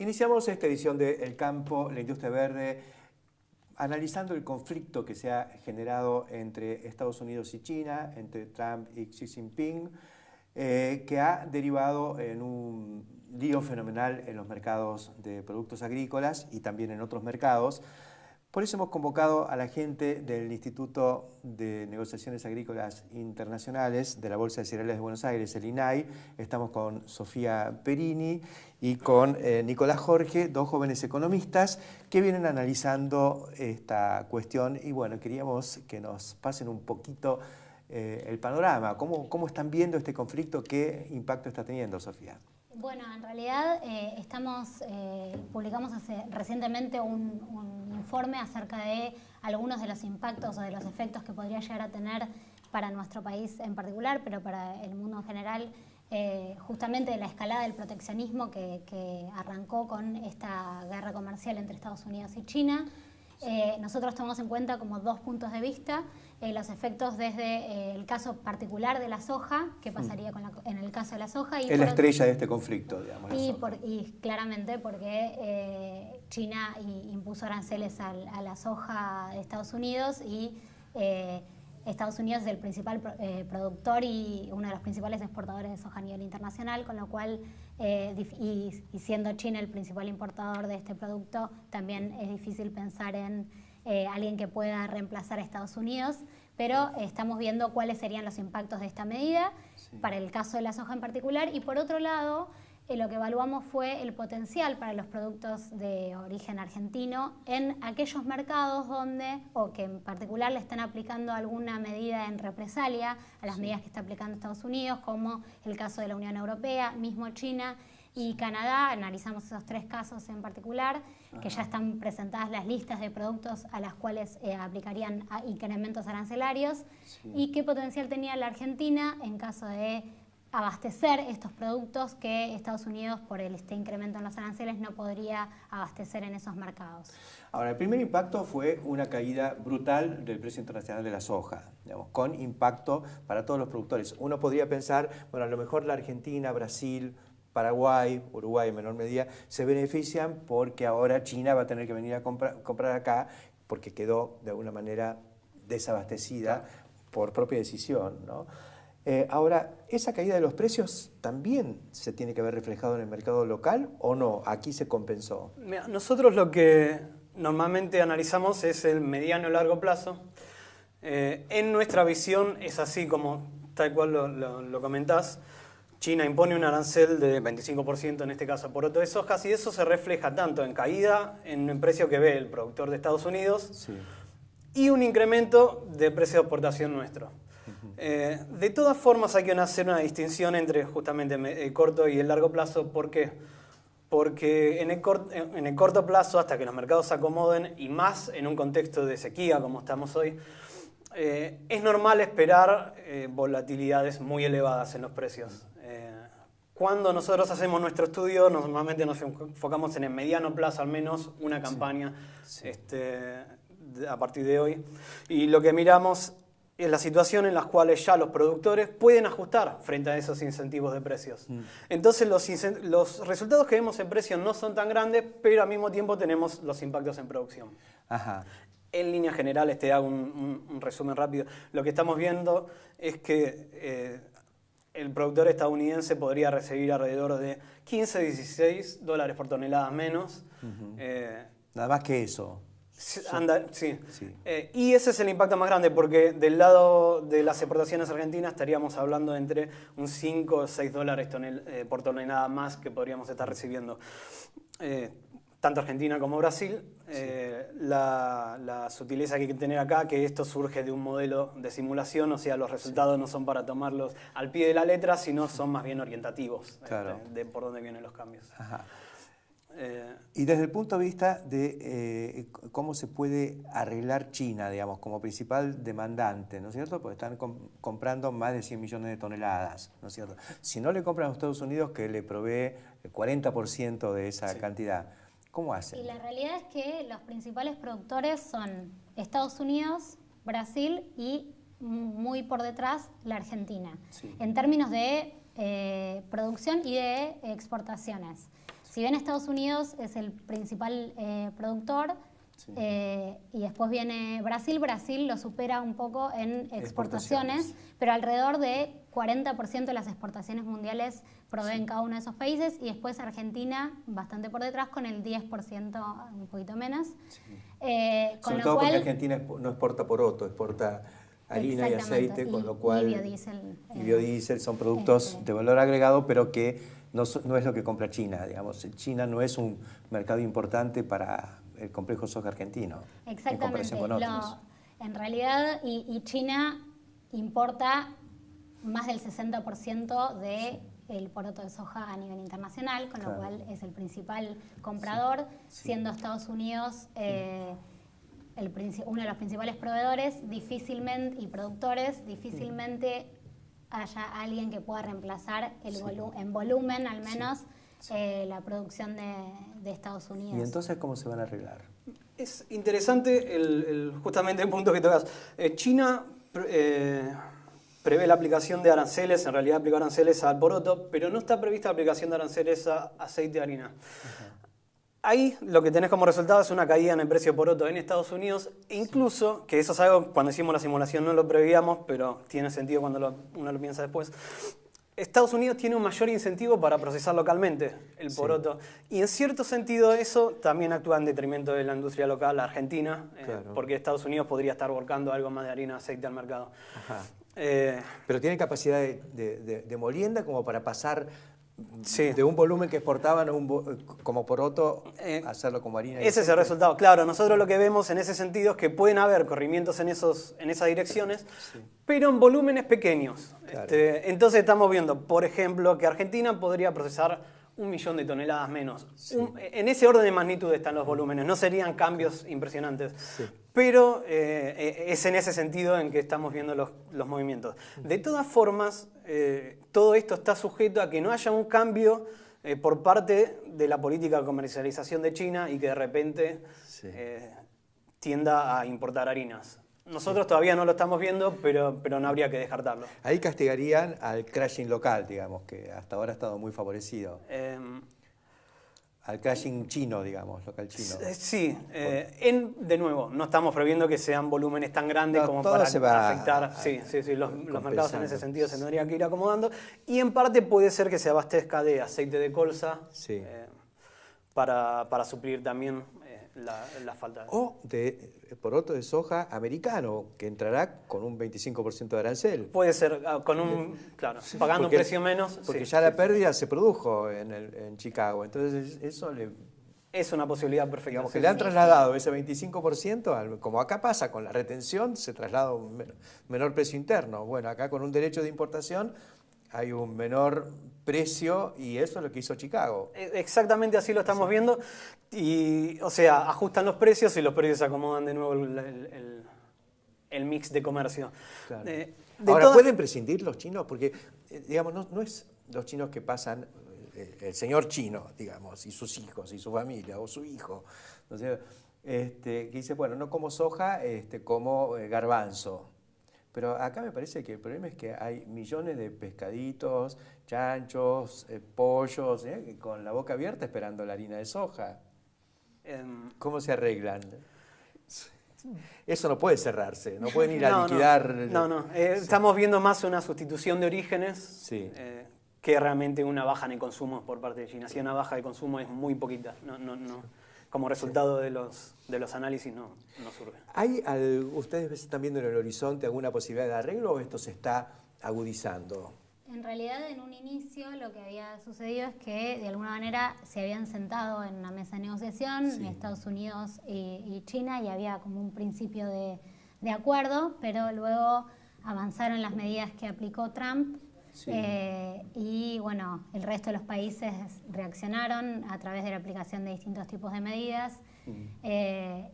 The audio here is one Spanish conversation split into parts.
Iniciamos esta edición de El Campo, la Industria Verde, analizando el conflicto que se ha generado entre Estados Unidos y China, entre Trump y Xi Jinping, que ha derivado en un lío fenomenal en los mercados de productos agrícolas y también en otros mercados. Por eso hemos convocado a la gente del Instituto de Negociaciones Agrícolas Internacionales de la Bolsa de Cereales de Buenos Aires, el INAI. Estamos con Sofía Perini y con Nicolás Jorge, dos jóvenes economistas que vienen analizando esta cuestión. Y bueno, queríamos que nos pasen un poquito el panorama. ¿Cómo están viendo este conflicto? ¿Qué impacto está teniendo, Sofía? Bueno, en realidad publicamos recientemente un informe acerca de algunos de los impactos o de los efectos que podría llegar a tener para nuestro país en particular, pero para el mundo en general, justamente de la escalada del proteccionismo que arrancó con esta guerra comercial entre Estados Unidos y China. Nosotros tomamos en cuenta como dos puntos de vista, los efectos desde el caso particular de la soja, qué pasaría en el caso de la soja. Es la estrella de este conflicto, digamos. Y claramente porque China impuso aranceles a la soja de Estados Unidos y Estados Unidos es el principal productor y uno de los principales exportadores de soja a nivel internacional, con lo cual, y siendo China el principal importador de este producto, también es difícil pensar en alguien que pueda reemplazar a Estados Unidos, pero estamos viendo cuáles serían los impactos de esta medida para el caso de la soja en particular. Y por otro lado, lo que evaluamos fue el potencial para los productos de origen argentino en aquellos mercados donde, o que en particular le están aplicando alguna medida en represalia a las medidas que está aplicando Estados Unidos, como el caso de la Unión Europea, mismo China y Canadá. Analizamos esos tres casos en particular, que ya están presentadas las listas de productos a las cuales aplicarían incrementos arancelarios, y qué potencial tenía la Argentina en caso de abastecer estos productos que Estados Unidos, por este incremento en los aranceles, no podría abastecer en esos mercados. Ahora, el primer impacto fue una caída brutal del precio internacional de la soja, digamos, con impacto para todos los productores. Uno podría pensar, bueno, a lo mejor la Argentina, Brasil, Paraguay, Uruguay en menor medida, se benefician porque ahora China va a tener que venir a comprar acá porque quedó de alguna manera desabastecida por propia decisión, ¿no? Ahora, ¿esa caída de los precios también se tiene que ver reflejado en el mercado local o no? ¿Aquí se compensó? Mira, nosotros lo que normalmente analizamos es el mediano y largo plazo. En nuestra visión es así como tal cual lo comentás. China impone un arancel de 25% en este caso por otro de sojas, y eso se refleja tanto en caída en el precio que ve el productor de Estados Unidos y un incremento del precio de exportación nuestro. De todas formas hay que hacer una distinción entre justamente el corto y el largo plazo. ¿Por qué? Porque en el corto plazo, hasta que los mercados se acomoden, y más en un contexto de sequía como estamos hoy, es normal esperar volatilidades muy elevadas en los precios. Cuando nosotros hacemos nuestro estudio, normalmente nos enfocamos en el mediano plazo, al menos una campaña a partir de hoy, y lo que miramos es la situación en la cual ya los productores pueden ajustar frente a esos incentivos de precios. Entonces los resultados que vemos en precios no son tan grandes, pero al mismo tiempo tenemos los impactos en producción. En líneas generales, te hago un resumen rápido. Lo que estamos viendo es que el productor estadounidense podría recibir alrededor de 15 a 16 dólares por tonelada menos. Nada más que eso. Y ese es el impacto más grande, porque del lado de las exportaciones argentinas estaríamos hablando entre un 5 o 6 dólares por tonelada más que podríamos estar recibiendo. Tanto Argentina como Brasil. La sutileza que hay que tener acá, que esto surge de un modelo de simulación, o sea, los resultados no son para tomarlos al pie de la letra, sino son más bien orientativos de por dónde vienen los cambios. Y desde el punto de vista de cómo se puede arreglar China, digamos, como principal demandante, ¿no es cierto? Porque están comprando más de 100 millones de toneladas, ¿no es cierto? Si no le compran a Estados Unidos, que le provee el 40% de esa cantidad, ¿cómo hacen? Y la realidad es que los principales productores son Estados Unidos, Brasil y muy por detrás la Argentina, en términos de producción y de exportaciones. si bien Estados Unidos es el principal productor, Sí. Y después viene Brasil. Brasil lo supera un poco en exportaciones, pero alrededor de 40% de las exportaciones mundiales proveen cada uno de esos países, y después Argentina bastante por detrás con el 10%, un poquito menos. Sí. Con Sobre lo todo cual, porque Argentina no exporta poroto, exporta harina y aceite, con lo cual... Y biodiesel son productos de valor agregado, pero que no es lo que compra China, digamos. China no es un mercado importante para el complejo soja argentino. Exactamente. En comparación con otros. En realidad, y China importa más del 60% del poroto de soja a nivel internacional, con lo cual es el principal comprador, siendo Estados Unidos uno de los principales proveedores, difícilmente, y productores, difícilmente haya alguien que pueda reemplazar en volumen al menos la producción de Estados Unidos. ¿Y entonces cómo se van a arreglar? Es interesante justamente el punto que tocas. China prevé la aplicación de aranceles, en realidad aplicó aranceles al poroto, pero no está prevista la aplicación de aranceles a aceite de harina. Ahí lo que tenés como resultado es una caída en el precio de poroto en Estados Unidos, e incluso, que eso es algo cuando hicimos la simulación no lo prevíamos, pero tiene sentido cuando uno lo piensa después, Estados Unidos tiene un mayor incentivo para procesar localmente el poroto. Y en cierto sentido eso también actúa en detrimento de la industria local argentina, porque Estados Unidos podría estar volcando algo más de harina, aceite al mercado. Pero tiene capacidad de molienda como para pasar de un volumen que exportaban como poroto, hacerlo como harina. Ese es el resultado. Claro, nosotros lo que vemos en ese sentido es que pueden haber corrimientos en esas direcciones, pero en volúmenes pequeños. Claro. Entonces estamos viendo, por ejemplo, que Argentina podría procesar 1 millón de toneladas menos. En ese orden de magnitud están los volúmenes, no serían cambios impresionantes. Pero es en ese sentido en que estamos viendo los movimientos. De todas formas, todo esto está sujeto a que no haya un cambio por parte de la política de comercialización de China y que de repente tienda a importar harinas. Nosotros todavía no lo estamos viendo, pero no habría que descartarlo. Ahí castigarían al crashing local, digamos, que hasta ahora ha estado muy favorecido. Al crashing chino, digamos, local chino. Sí, de nuevo, no estamos previendo que sean volúmenes tan grandes como para afectar. Los mercados en ese sentido se tendrían que ir acomodando. Y en parte puede ser que se abastezca de aceite de colza para suplir también la falta. O de poroto de soja americano, que entrará con un 25% de arancel. Puede ser, pagando un precio menos. Porque ya la pérdida se produjo en Chicago, entonces eso es una posibilidad perfecta. Digamos que le han trasladado ese 25%, como acá pasa con la retención, se traslada a un menor precio interno. Bueno, acá con un derecho de importación hay un menor precio y eso es lo que hizo Chicago. Exactamente así lo estamos viendo. Y, o sea, ajustan los precios y los precios se acomodan de nuevo el mix de comercio. Claro. Ahora, ¿pueden prescindir los chinos? Porque, digamos, no es los chinos que pasan, el señor chino, digamos, y sus hijos, y su familia, o su hijo. O sea, que dice, bueno, no como soja, como garbanzo. Pero acá me parece que el problema es que hay millones de pescaditos, chanchos, pollos, con la boca abierta esperando la harina de soja. ¿Cómo se arreglan? Eso no puede cerrarse, no pueden ir a liquidar... Estamos viendo más una sustitución de orígenes que realmente una baja en el consumo por parte de China. Si una baja de consumo es muy poquita, como resultado de los análisis no surge. ¿Ustedes están viendo en el horizonte alguna posibilidad de arreglo o esto se está agudizando? En realidad, en un inicio lo que había sucedido es que de alguna manera se habían sentado en una mesa de negociación Estados Unidos y China y había como un principio de acuerdo, pero luego avanzaron las medidas que aplicó Trump. Y bueno, el resto de los países reaccionaron a través de la aplicación de distintos tipos de medidas,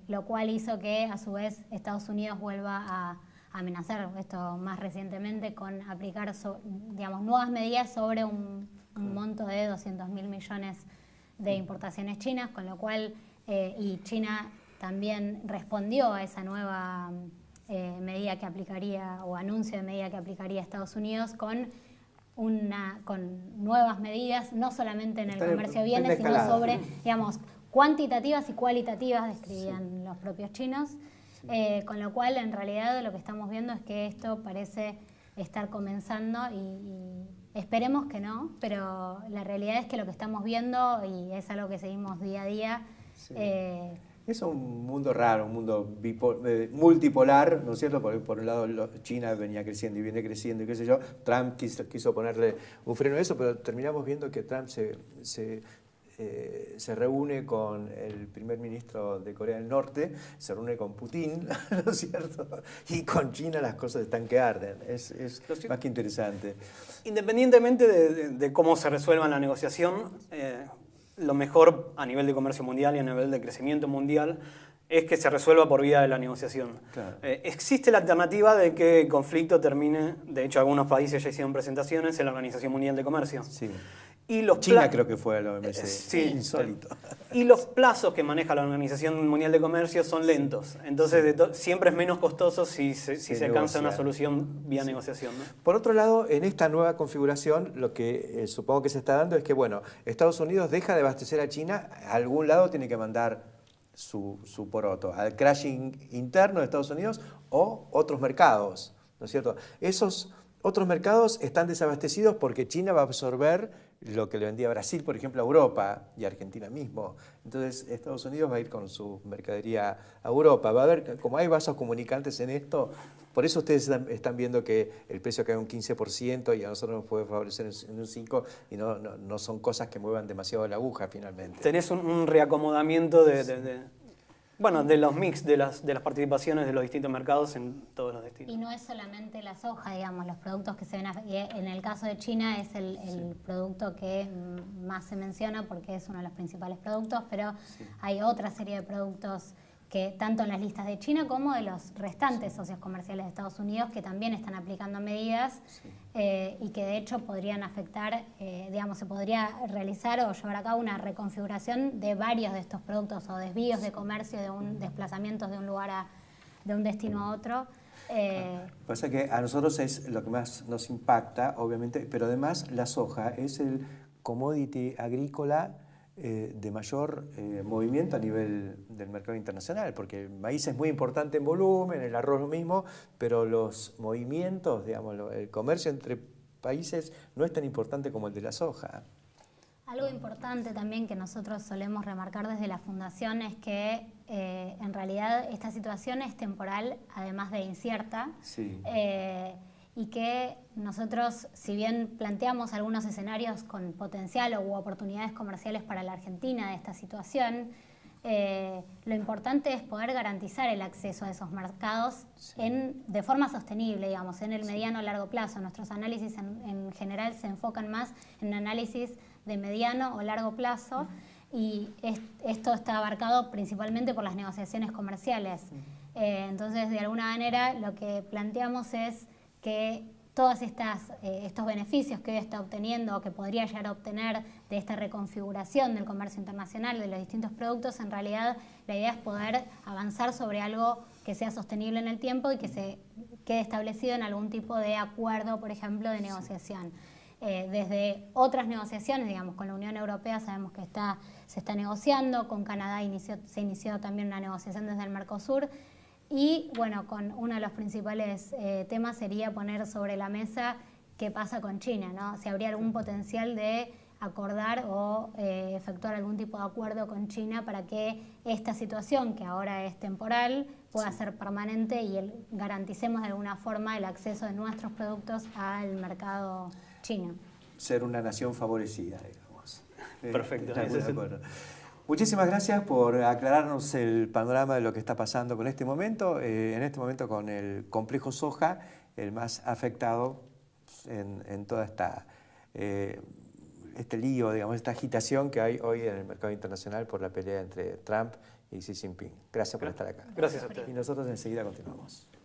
lo cual hizo que a su vez Estados Unidos vuelva a amenazar esto más recientemente con aplicar nuevas medidas sobre un monto de 200.000 millones de importaciones chinas, con lo cual y China también respondió a esa nueva medida que aplicaría o anuncio de medida que aplicaría Estados Unidos con con nuevas medidas, no solamente en el comercio de en bienes, sino escalada. sobre, digamos, cuantitativas y cualitativas, describían los propios chinos, con lo cual en realidad lo que estamos viendo es que esto parece estar comenzando y esperemos que no, pero la realidad es que lo que estamos viendo, y es algo que seguimos día a día, es un mundo raro, un mundo multipolar, ¿no es cierto? Por un lado China venía creciendo y viene creciendo y qué sé yo, Trump quiso ponerle un freno a eso, pero terminamos viendo que Trump se reúne con el primer ministro de Corea del Norte, se reúne con Putin, ¿no es cierto? Y con China las cosas están que arden, es más que interesante. Independientemente de cómo se resuelva la negociación, lo mejor a nivel de comercio mundial y a nivel de crecimiento mundial es que se resuelva por vía de la negociación. Claro. Existe la alternativa de que el conflicto termine, de hecho algunos países ya hicieron presentaciones en la Organización Mundial de Comercio. Sí. Y los China creo que fue la OMC, sí, insólito. Y los plazos que maneja la Organización Mundial de Comercio son lentos, entonces siempre es menos costoso si se alcanza una solución vía negociación, ¿no? Por otro lado, en esta nueva configuración, lo que supongo que se está dando es que, bueno, Estados Unidos deja de abastecer a China, a algún lado tiene que mandar su poroto, al crashing interno de Estados Unidos o otros mercados, ¿no es cierto? Esos otros mercados están desabastecidos porque China va a absorber lo que le vendía Brasil, por ejemplo, a Europa y a Argentina mismo. Entonces, Estados Unidos va a ir con su mercadería a Europa. Va a haber, como hay vasos comunicantes en esto, por eso ustedes están viendo que el precio cae un 15% y a nosotros nos puede favorecer en un 5% y no son cosas que muevan demasiado la aguja finalmente. Tenés un reacomodamiento de los mix, de las participaciones de los distintos mercados en todos los destinos. Y no es solamente la soja, digamos, los productos que se ven, en el caso de China es el producto que más se menciona porque es uno de los principales productos, pero hay otra serie de productos que tanto en las listas de China como de los restantes socios comerciales de Estados Unidos que también están aplicando medidas y que de hecho podrían afectar, digamos, se podría realizar o llevar a cabo una reconfiguración de varios de estos productos o desvíos de comercio, desplazamientos de un lugar de un destino a otro. Pasa que a nosotros es lo que más nos impacta, obviamente, pero además la soja es el commodity agrícola de mayor movimiento a nivel del mercado internacional, porque el maíz es muy importante en volumen, el arroz lo mismo, pero los movimientos, digamos, el comercio entre países no es tan importante como el de la soja. Algo importante también que nosotros solemos remarcar desde la Fundación es que en realidad esta situación es temporal, además de incierta. Sí. Y que nosotros, si bien planteamos algunos escenarios con potencial o oportunidades comerciales para la Argentina de esta situación, lo importante es poder garantizar el acceso a esos mercados de forma sostenible, digamos, en el mediano o largo plazo. Nuestros análisis en general se enfocan más en análisis de mediano o largo plazo y esto está abarcado principalmente por las negociaciones comerciales. Entonces, de alguna manera, lo que planteamos es que todos estos beneficios que hoy está obteniendo o que podría llegar a obtener de esta reconfiguración del comercio internacional de los distintos productos, en realidad la idea es poder avanzar sobre algo que sea sostenible en el tiempo y que se quede establecido en algún tipo de acuerdo, por ejemplo, de negociación. Desde otras negociaciones, digamos, con la Unión Europea sabemos que se está negociando, con Canadá se inició también una negociación desde el Mercosur. Y bueno, con uno de los principales temas sería poner sobre la mesa qué pasa con China, ¿no? Si habría algún potencial de acordar o efectuar algún tipo de acuerdo con China para que esta situación, que ahora es temporal, pueda ser permanente y garanticemos de alguna forma el acceso de nuestros productos al mercado chino. Ser una nación favorecida, digamos. Perfecto. Estamos de acuerdo. Muchísimas gracias por aclararnos el panorama de lo que está pasando con este momento. En este momento con el complejo soja, el más afectado en toda este lío, digamos, esta agitación que hay hoy en el mercado internacional por la pelea entre Trump y Xi Jinping. Gracias por estar acá. Gracias a ustedes. Y nosotros enseguida continuamos.